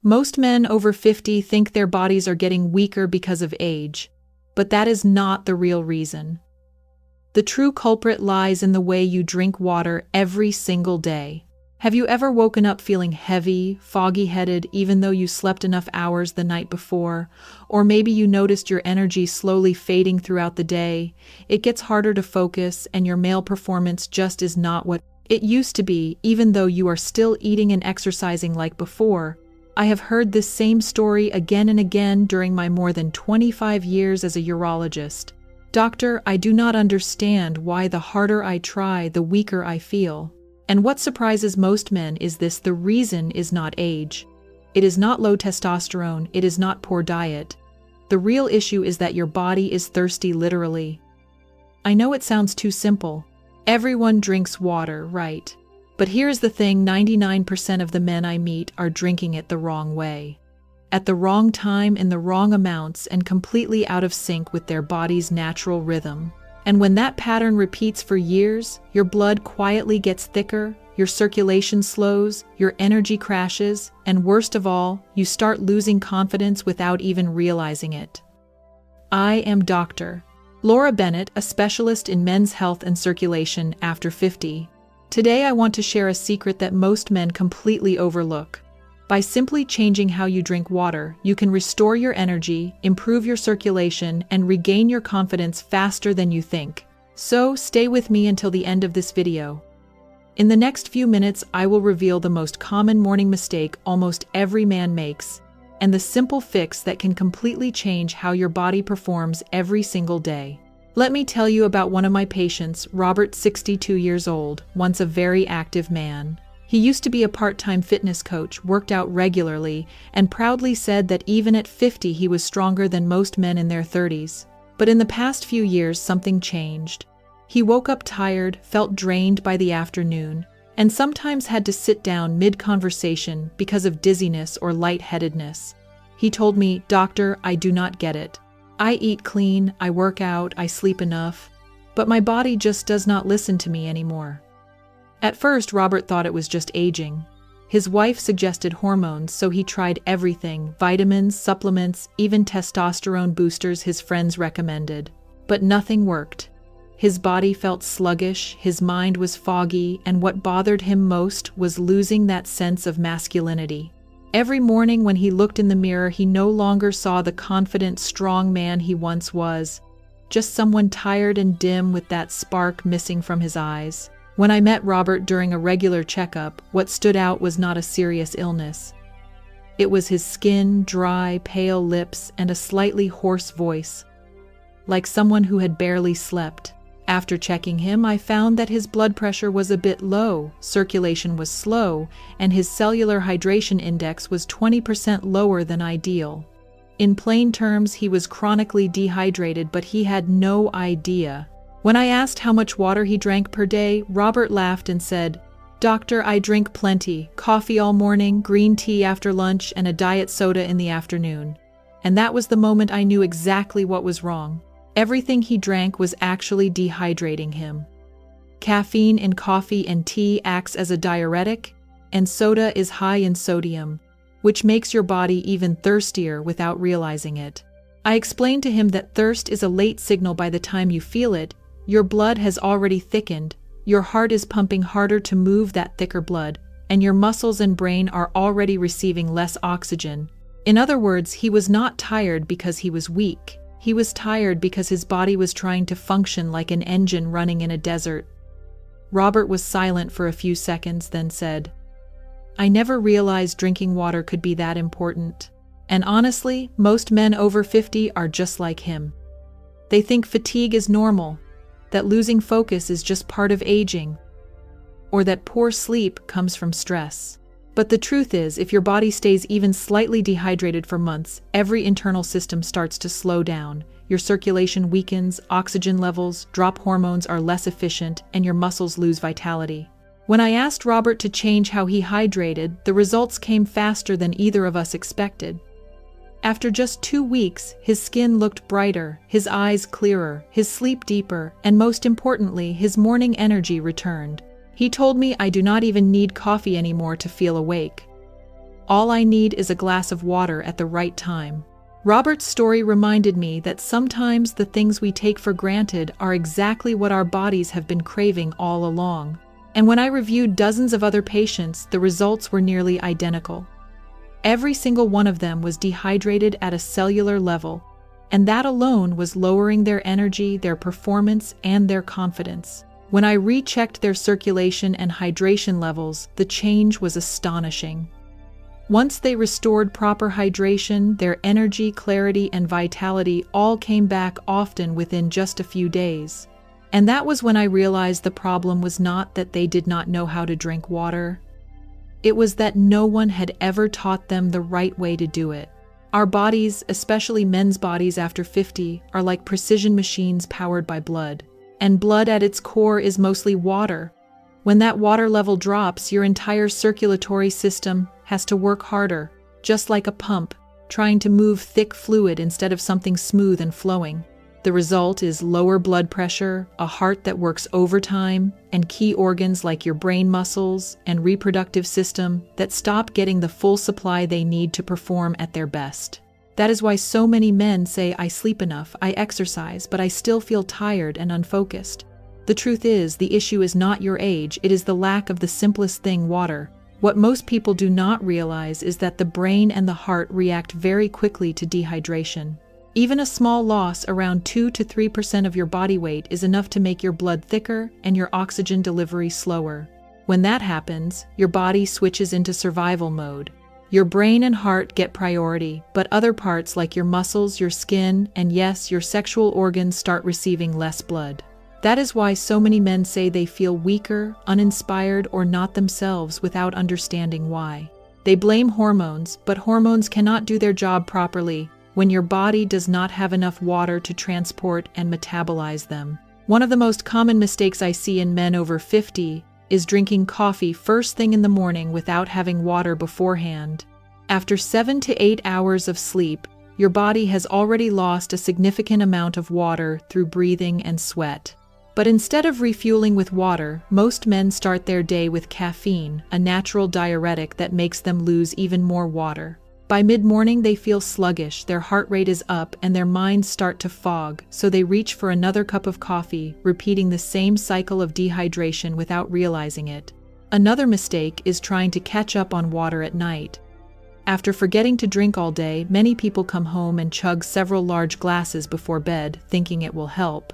Most men over 50 think their bodies are getting weaker because of age, but that is not the real reason. The true culprit lies in the way you drink water every single day. Have you ever woken up feeling heavy, foggy-headed, even though you slept enough hours the night before? Or maybe you noticed your energy slowly fading throughout the day. It gets harder to focus, and your male performance just is not what it used to be, even though you are still eating and exercising like before. I have heard this same story again and again during my more than 25 years as a urologist. Doctor, I do not understand why the harder I try, the weaker I feel. And what surprises most men is this: the reason is not age. It is not low testosterone, it is not poor diet. The real issue is that your body is thirsty, literally. I know it sounds too simple. Everyone drinks water, right? But here's the thing, 99% of the men I meet are drinking it the wrong way. At the wrong time, in the wrong amounts, and completely out of sync with their body's natural rhythm. And when that pattern repeats for years, your blood quietly gets thicker, your circulation slows, your energy crashes, and worst of all, you start losing confidence without even realizing it. I am Dr. Laura Bennett, a specialist in men's health and circulation after 50. Today I want to share a secret that most men completely overlook. By simply changing how you drink water, you can restore your energy, improve your circulation, and regain your confidence faster than you think. So, stay with me until the end of this video. In the next few minutes, I will reveal the most common morning mistake almost every man makes, and the simple fix that can completely change how your body performs every single day. Let me tell you about one of my patients, Robert, 62 years old, once a very active man. He used to be a part-time fitness coach, worked out regularly, and proudly said that even at 50 he was stronger than most men in their 30s. But in the past few years, something changed. He woke up tired, felt drained by the afternoon, and sometimes had to sit down mid-conversation because of dizziness or lightheadedness. He told me, "Doctor, I do not get it. I eat clean, I work out, I sleep enough, but my body just does not listen to me anymore." At first, Robert thought it was just aging. His wife suggested hormones, so he tried everything: vitamins, supplements, even testosterone boosters his friends recommended. But nothing worked. His body felt sluggish, his mind was foggy, and what bothered him most was losing that sense of masculinity. Every morning when he looked in the mirror, he no longer saw the confident, strong man he once was, just someone tired and dim with that spark missing from his eyes. When I met Robert during a regular checkup, what stood out was not a serious illness. It was his skin, dry, pale lips, and a slightly hoarse voice, like someone who had barely slept. After checking him, I found that his blood pressure was a bit low, circulation was slow, and his cellular hydration index was 20% lower than ideal. In plain terms, he was chronically dehydrated, but he had no idea. When I asked how much water he drank per day, Robert laughed and said, "Doctor, I drink plenty, coffee all morning, green tea after lunch, and a diet soda in the afternoon." And that was the moment I knew exactly what was wrong. Everything he drank was actually dehydrating him. Caffeine in coffee and tea acts as a diuretic, and soda is high in sodium, which makes your body even thirstier without realizing it. I explained to him that thirst is a late signal. By the time you feel it, your blood has already thickened, your heart is pumping harder to move that thicker blood, and your muscles and brain are already receiving less oxygen. In other words, he was not tired because he was weak. He was tired because his body was trying to function like an engine running in a desert. Robert was silent for a few seconds, then said, "I never realized drinking water could be that important. And honestly, most men over 50 are just like him. They think fatigue is normal, that losing focus is just part of aging, or that poor sleep comes from stress. But the truth is, if your body stays even slightly dehydrated for months, every internal system starts to slow down. Your circulation weakens, oxygen levels drop, hormones are less efficient, and your muscles lose vitality." When I asked Robert to change how he hydrated, the results came faster than either of us expected. After just 2 weeks, his skin looked brighter, his eyes clearer, his sleep deeper, and most importantly, his morning energy returned. He told me, "I do not even need coffee anymore to feel awake. All I need is a glass of water at the right time. Robert's story reminded me that sometimes the things we take for granted are exactly what our bodies have been craving all along. And when I reviewed dozens of other patients, the results were nearly identical. Every single one of them was dehydrated at a cellular level, and that alone was lowering their energy, their performance, and their confidence. When I rechecked their circulation and hydration levels, the change was astonishing. Once they restored proper hydration, their energy, clarity, and vitality all came back, often within just a few days. And that was when I realized the problem was not that they did not know how to drink water. It was that no one had ever taught them the right way to do it. Our bodies, especially men's bodies after 50, are like precision machines powered by blood. And blood at its core is mostly water. When that water level drops, your entire circulatory system has to work harder, just like a pump, trying to move thick fluid instead of something smooth and flowing. The result is lower blood pressure, a heart that works overtime, and key organs like your brain muscles and reproductive system that stop getting the full supply they need to perform at their best. That is why so many men say, "I sleep enough, I exercise, but I still feel tired and unfocused." The truth is, the issue is not your age, it is the lack of the simplest thing, water. What most people do not realize is that the brain and the heart react very quickly to dehydration. Even a small loss, around 2 to 3% of your body weight, is enough to make your blood thicker and your oxygen delivery slower. When that happens, your body switches into survival mode. Your brain and heart get priority, but other parts like your muscles, your skin, and yes, your sexual organs start receiving less blood. That is why so many men say they feel weaker, uninspired, or not themselves without understanding why. They blame hormones, but hormones cannot do their job properly when your body does not have enough water to transport and metabolize them. One of the most common mistakes I see in men over 50 is drinking coffee first thing in the morning without having water beforehand. After 7 to 8 hours of sleep, your body has already lost a significant amount of water through breathing and sweat. But instead of refueling with water, most men start their day with caffeine, a natural diuretic that makes them lose even more water. By mid-morning, they feel sluggish, their heart rate is up, and their minds start to fog, so they reach for another cup of coffee, repeating the same cycle of dehydration without realizing it. Another mistake is trying to catch up on water at night. After forgetting to drink all day, many people come home and chug several large glasses before bed, thinking it will help.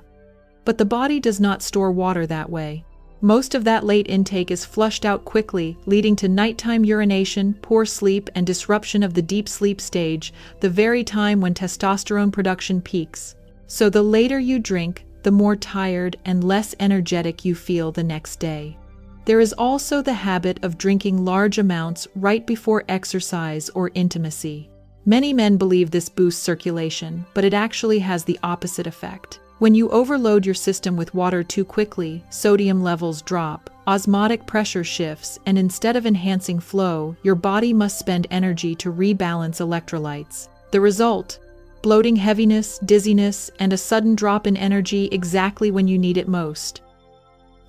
But the body does not store water that way. Most of that late intake is flushed out quickly, leading to nighttime urination, poor sleep, and disruption of the deep sleep stage, the very time when testosterone production peaks. So the later you drink, the more tired and less energetic you feel the next day. There is also the habit of drinking large amounts right before exercise or intimacy. Many men believe this boosts circulation, but it actually has the opposite effect. When you overload your system with water too quickly, sodium levels drop, osmotic pressure shifts, and instead of enhancing flow, your body must spend energy to rebalance electrolytes. The result? Bloating, heaviness, dizziness, and a sudden drop in energy exactly when you need it most.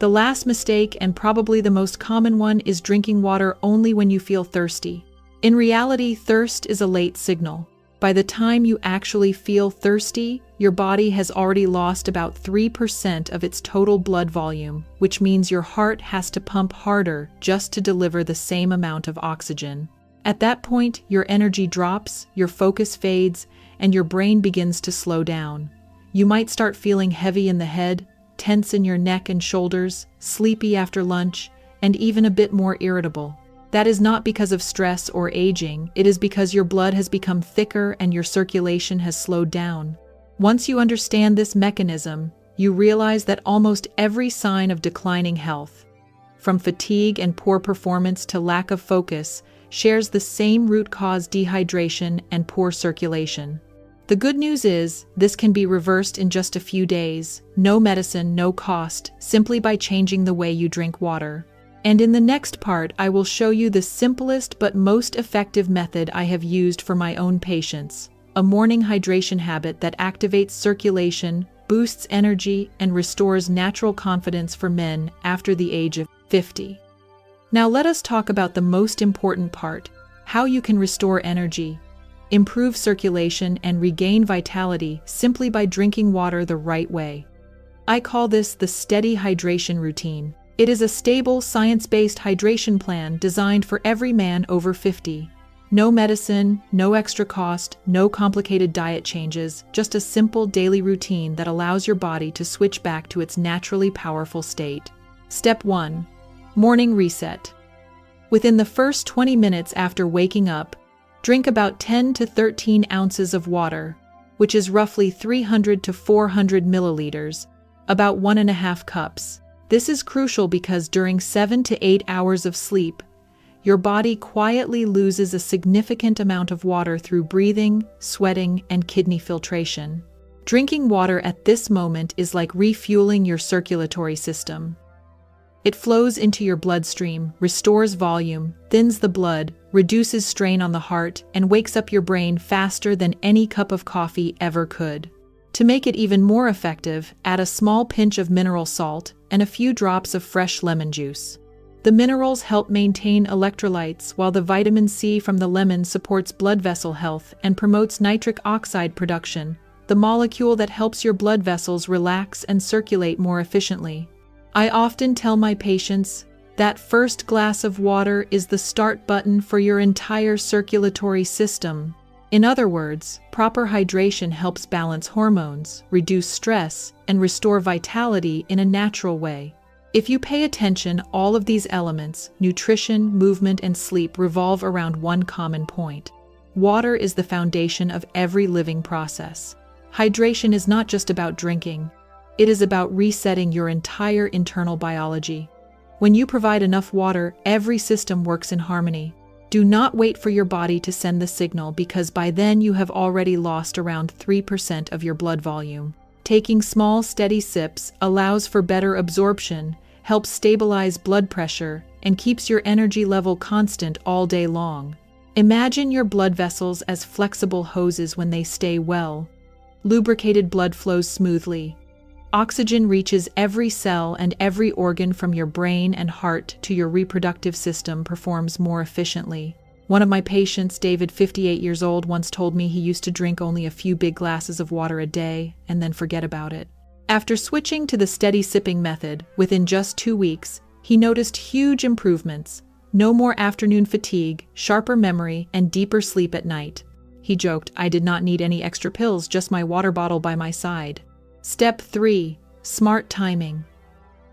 The last mistake, and probably the most common one, is drinking water only when you feel thirsty. In reality, thirst is a late signal. By the time you actually feel thirsty, your body has already lost about 3% of its total blood volume, which means your heart has to pump harder just to deliver the same amount of oxygen. At that point, your energy drops, your focus fades, and your brain begins to slow down. You might start feeling heavy in the head, tense in your neck and shoulders, sleepy after lunch, and even a bit more irritable. That is not because of stress or aging, it is because your blood has become thicker and your circulation has slowed down. Once you understand this mechanism, you realize that almost every sign of declining health, from fatigue and poor performance to lack of focus, shares the same root cause: dehydration and poor circulation. The good news is, this can be reversed in just a few days, no medicine, no cost, simply by changing the way you drink water. And in the next part, I will show you the simplest but most effective method I have used for my own patients, a morning hydration habit that activates circulation, boosts energy, and restores natural confidence for men after the age of 50. Now let us talk about the most important part: how you can restore energy, improve circulation, and regain vitality simply by drinking water the right way. I call this the steady hydration routine. It is a stable, science-based hydration plan designed for every man over 50. No medicine, no extra cost, no complicated diet changes, just a simple daily routine that allows your body to switch back to its naturally powerful state. Step 1. Morning reset. Within the first 20 minutes after waking up, drink about 10 to 13 ounces of water, which is roughly 300 to 400 milliliters, about 1.5 cups. This is crucial because during 7 to 8 hours of sleep, your body quietly loses a significant amount of water through breathing, sweating, and kidney filtration. Drinking water at this moment is like refueling your circulatory system. It flows into your bloodstream, restores volume, thins the blood, reduces strain on the heart, and wakes up your brain faster than any cup of coffee ever could. To make it even more effective, add a small pinch of mineral salt and a few drops of fresh lemon juice. The minerals help maintain electrolytes, while the vitamin C from the lemon supports blood vessel health and promotes nitric oxide production, the molecule that helps your blood vessels relax and circulate more efficiently. I often tell my patients that first glass of water is the start button for your entire circulatory system. In other words, proper hydration helps balance hormones, reduce stress, and restore vitality in a natural way. If you pay attention, all of these elements, nutrition, movement, and sleep, revolve around one common point. Water is the foundation of every living process. Hydration is not just about drinking. It is about resetting your entire internal biology. When you provide enough water, every system works in harmony. Do not wait for your body to send the signal, because by then you have already lost around 3% of your blood volume. Taking small, steady sips allows for better absorption, helps stabilize blood pressure, and keeps your energy level constant all day long. Imagine your blood vessels as flexible hoses. When they stay well lubricated, blood flows smoothly. Oxygen reaches every cell, and every organ from your brain and heart to your reproductive system performs more efficiently. One of my patients, David, 58 years old, once told me he used to drink only a few big glasses of water a day and then forget about it. After switching to the steady sipping method, within just 2 weeks, he noticed huge improvements. No more afternoon fatigue, sharper memory, and deeper sleep at night. He joked, "I did not need any extra pills, just my water bottle by my side." Step 3. Smart timing.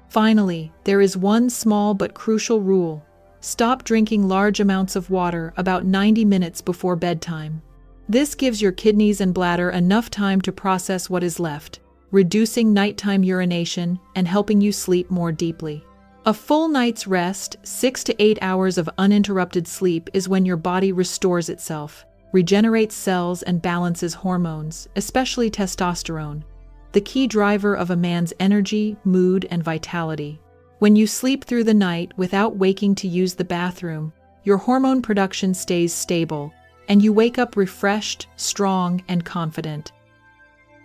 Finally, there is one small but crucial rule. Stop drinking large amounts of water about 90 minutes before bedtime. This gives your kidneys and bladder enough time to process what is left, reducing nighttime urination and helping you sleep more deeply. A full night's rest, 6 to 8 hours of uninterrupted sleep, is when your body restores itself, regenerates cells, and balances hormones, especially testosterone, the key driver of a man's energy, mood, and vitality. When you sleep through the night without waking to use the bathroom, your hormone production stays stable, and you wake up refreshed, strong, and confident.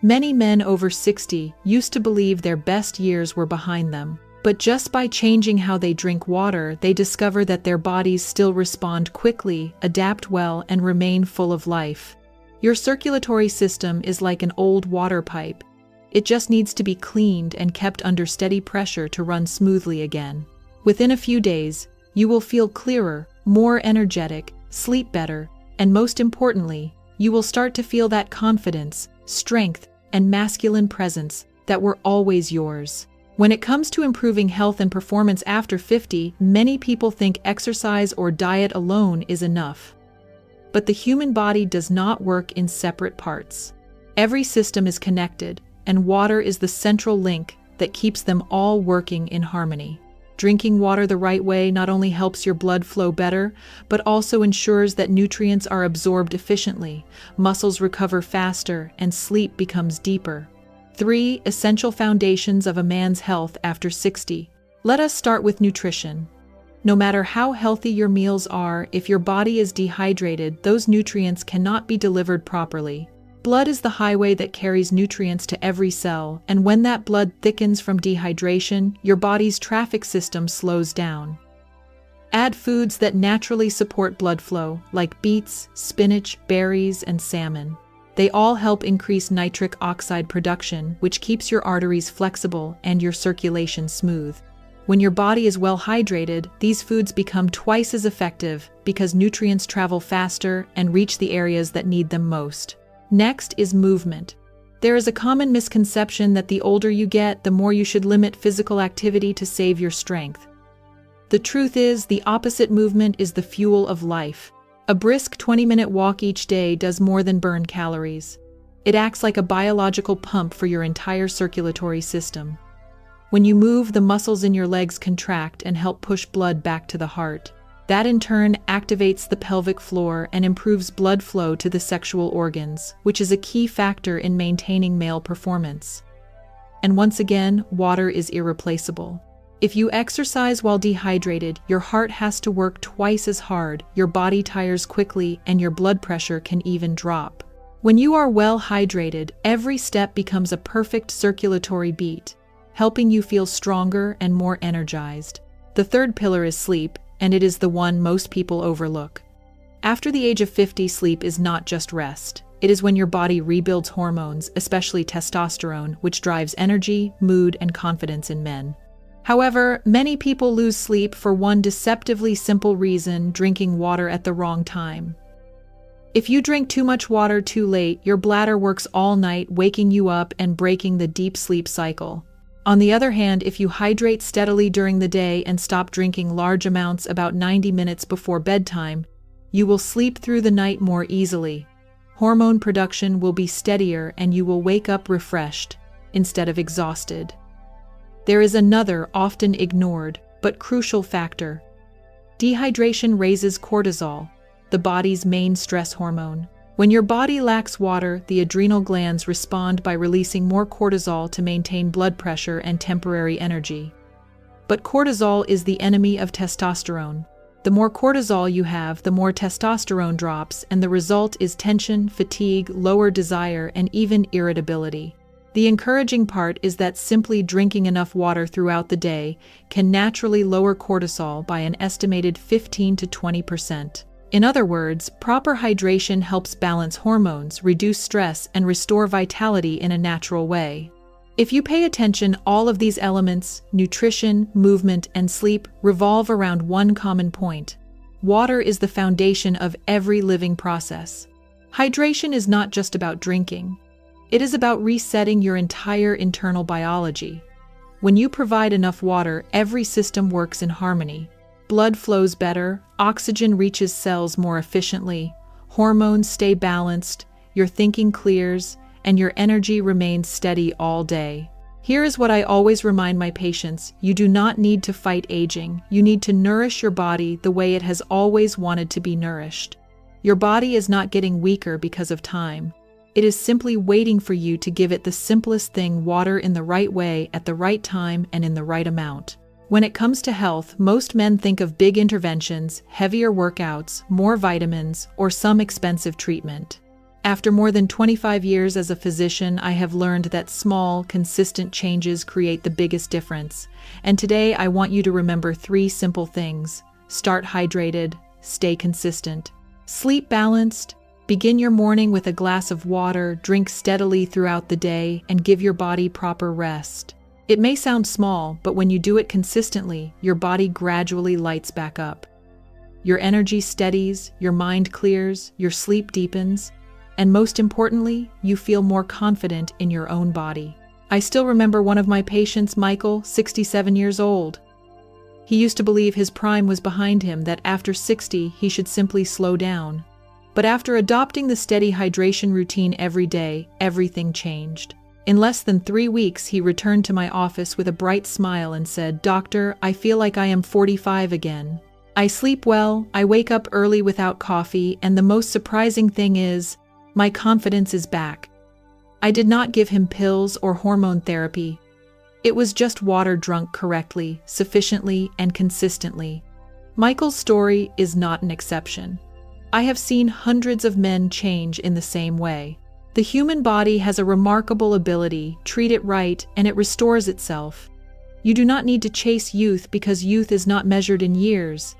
Many men over 60 used to believe their best years were behind them, but just by changing how they drink water, they discover that their bodies still respond quickly, adapt well, and remain full of life. Your circulatory system is like an old water pipe. It just needs to be cleaned and kept under steady pressure to run smoothly again. Within a few days, you will feel clearer, more energetic, sleep better, and most importantly, you will start to feel that confidence, strength, and masculine presence that were always yours. When it comes to improving health and performance after 50, many people think exercise or diet alone is enough. But the human body does not work in separate parts. Every system is connected, and water is the central link that keeps them all working in harmony. Drinking water the right way not only helps your blood flow better, but also ensures that nutrients are absorbed efficiently, muscles recover faster, and sleep becomes deeper. 3 essential foundations of a man's health after 60. Let us start with nutrition. No matter how healthy your meals are, if your body is dehydrated, those nutrients cannot be delivered properly. Blood is the highway that carries nutrients to every cell, and when that blood thickens from dehydration, your body's traffic system slows down. Add foods that naturally support blood flow, like beets, spinach, berries, and salmon. They all help increase nitric oxide production, which keeps your arteries flexible and your circulation smooth. When your body is well hydrated, these foods become twice as effective because nutrients travel faster and reach the areas that need them most. Next is movement. There is a common misconception that the older you get, the more you should limit physical activity to save your strength. The truth is, the opposite movement is the fuel of life. A brisk 20-minute walk each day does more than burn calories. It acts like a biological pump for your entire circulatory system. When you move, the muscles in your legs contract and help push blood back to the heart. That in turn activates the pelvic floor and improves blood flow to the sexual organs, which is a key factor in maintaining male performance. And once again, water is irreplaceable. If you exercise while dehydrated, your heart has to work twice as hard, your body tires quickly, and your blood pressure can even drop. When you are well hydrated, every step becomes a perfect circulatory beat, helping you feel stronger and more energized. The third pillar is sleep, and it is the one most people overlook. After the age of 50, sleep is not just rest. It is when your body rebuilds hormones, especially testosterone, which drives energy, mood, and confidence in men. However, many people lose sleep for one deceptively simple reason: drinking water at the wrong time. If you drink too much water too late, your bladder works all night, waking you up and breaking the deep sleep cycle. On the other hand, if you hydrate steadily during the day and stop drinking large amounts about 90 minutes before bedtime, you will sleep through the night more easily. Hormone production will be steadier and you will wake up refreshed instead of exhausted. There is another, often ignored, but crucial factor. Dehydration raises cortisol, the body's main stress hormone. When your body lacks water, the adrenal glands respond by releasing more cortisol to maintain blood pressure and temporary energy. But cortisol is the enemy of testosterone. The more cortisol you have, the more testosterone drops, and the result is tension, fatigue, lower desire, and even irritability. The encouraging part is that simply drinking enough water throughout the day can naturally lower cortisol by an estimated 15 to 20%. In other words, proper hydration helps balance hormones, reduce stress, and restore vitality in a natural way. If you pay attention, all of these elements, nutrition, movement, and sleep, revolve around one common point. Water is the foundation of every living process. Hydration is not just about drinking. It is about resetting your entire internal biology. When you provide enough water, every system works in harmony. Blood flows better, oxygen reaches cells more efficiently, hormones stay balanced, your thinking clears, and your energy remains steady all day. Here is what I always remind my patients: you do not need to fight aging. You need to nourish your body the way it has always wanted to be nourished. Your body is not getting weaker because of time. It is simply waiting for you to give it the simplest thing: water in the right way, at the right time, and in the right amount. When it comes to health, most men think of big interventions, heavier workouts, more vitamins, or some expensive treatment. After more than 25 years as a physician, I have learned that small, consistent changes create the biggest difference. And today I want you to remember 3 simple things. Start hydrated, stay consistent, sleep balanced, begin your morning with a glass of water, drink steadily throughout the day, and give your body proper rest. It may sound small, but when you do it consistently, your body gradually lights back up. Your energy steadies, your mind clears, your sleep deepens, and most importantly, you feel more confident in your own body. I still remember one of my patients, Michael, 67 years old. He used to believe his prime was behind him, that after 60 he should simply slow down. But after adopting the steady hydration routine every day, everything changed. In less than 3 weeks, he returned to my office with a bright smile and said, "Doctor, I feel like I am 45 again. I sleep well, I wake up early without coffee, and the most surprising thing is, my confidence is back." I did not give him pills or hormone therapy. It was just water drunk correctly, sufficiently, and consistently. Michael's story is not an exception. I have seen hundreds of men change in the same way. The human body has a remarkable ability: treat it right, and it restores itself. You do not need to chase youth, because youth is not measured in years.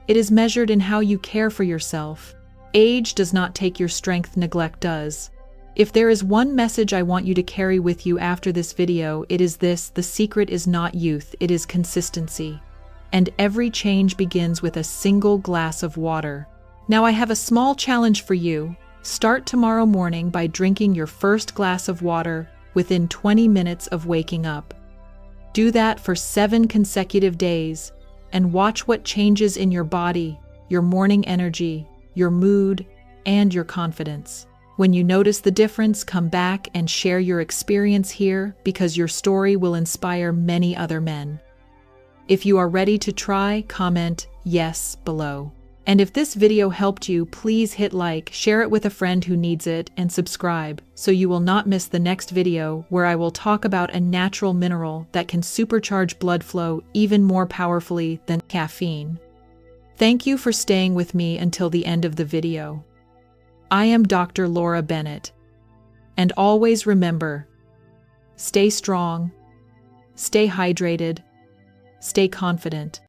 It is measured in how you care for yourself. Age does not take your strength, neglect does. If there is one message I want you to carry with you after this video, it is this: the secret is not youth, it is consistency. And every change begins with a single glass of water. Now I have a small challenge for you. Start tomorrow morning by drinking your first glass of water within 20 minutes of waking up. Do that for 7 consecutive days and watch what changes in your body, your morning energy, your mood, and your confidence. When you notice the difference, come back and share your experience here because your story will inspire many other men. If you are ready to try, comment yes below. And if this video helped you, please hit like, share it with a friend who needs it, and subscribe so you will not miss the next video where I will talk about a natural mineral that can supercharge blood flow even more powerfully than caffeine. Thank you for staying with me until the end of the video. I am Dr. Laura Bennett. And always remember, stay strong, stay hydrated, stay confident.